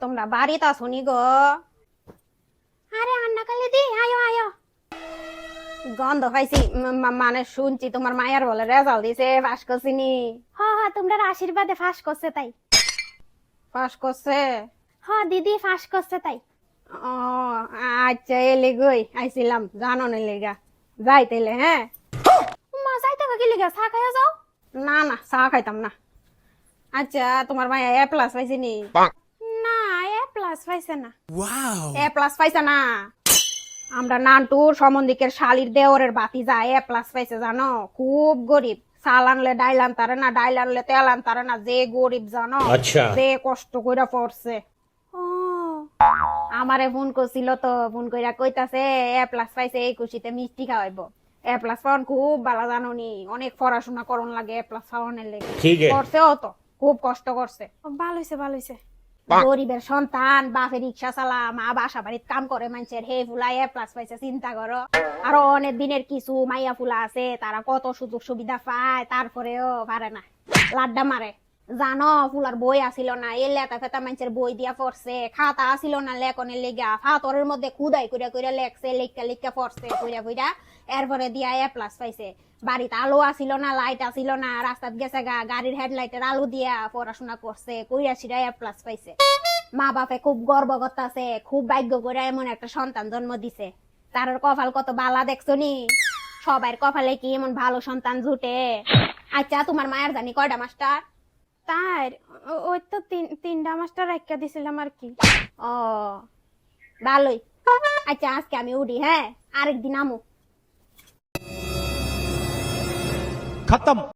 তোমরা বাড়িতে আসুনি গো? আরে আন্না কালি দি আয়ো আয়ো। গন্ধ পাইছি, মানে শুনছি তোমার মায়ের বলে রেজাল্ট দিছে, পাস করছিনি। হ্যাঁ তোমরা আশীর্বাদে ফাঁস করছে তাই। ফাঁস করছে? হ্যাঁ দিদি ফাঁস করছে তাই। ও আচ্ছা, এলে গই আইছিলাম জানো না লেগা, যাইতেলে। হ্যাঁ মা যাইতে কি লেগা, চা খাইয়া যাও। না না চা খাইতাম না। আচ্ছা তোমার মায়া এ প্লাস পাইছে নি? না এ প্লাস পাইছে না। এ প্লাস পাইছে না? আমরা নান্টুর সম্বন্ধিকের শালির দেওরের বাতি যায় এ প্লাস পাইছে জানো। খুব গরিব, চাল আনলে ডাইল আনতারে না, ডাইল আনলে তেল আনতারে না, যে গরিব জানো। আচ্ছা। যে কষ্ট কইরা পড়ছে। আমারে ফোন করছিল তো, ফোন কইরা কইতাছে এ প্লাস পাইছে, এই খুশিতে মিষ্টি খাওয়াইবো। এ প্লাস পাওয়ান খুব ভালো জানো নি, অনেক পড়াশোনা করন লাগে এ প্লাস পাওয়ানের লেগে। ঠিক করছেও তো, খুব কষ্ট করছে। ভালো হইছে ভালো হইছে। গরিবের সন্তান, বাপে রিক্সা চালা, মা বাসা বাড়িতে কাম করে মানুষের, হে ফুলা এ প্লাস পাইছে, চিন্তা করো। আরো অনেক দিনের কিছু মাইয়া ফুলা আছে, তারা কত সুযোগ সুবিধা পায়, তারপরেও পারে না, লাড্ডা মারে। জানো ফুলার বই আসিল না, এ লেতা ফেতা মানুষের বই দিয়া পড়ছে, খাতা আসিল না লেখনের লেগা, ফাতরের মধ্যে খুদাই কইরা কইরা লেখছে, লেখা লেখা পড়ছে কইরা কইরা, এরপরে দিয়া এ প্লাস পাইছে। বাড়িতে আলো আসিল না, লাইট আসিল না, রাস্তাত গেছে গা, গাড়ির হেডলাইটের আলো দিয়া পড়াশোনা করছে, কইরা সিরা এ প্লাস পাইছে। মা বাপে খুব গর্ব করতেছে, খুব ভাগ্য করে এমন একটা সন্তান জন্ম দিছে। তার কপাল কত বালা দেখছো নি? সবার কপালে কি এমন ভালো সন্তান জুটে? আচ্ছা তোমার মায়ের জানি কয়টা মাস্টার? তার ওই তো তিনটা মাস্টার রাখিয়া দিছিলাম আর কি। ও ভালোই। আচ্ছা আজকে আমি উঠি, হ্যাঁ আরেকদিন আমু। खत्म।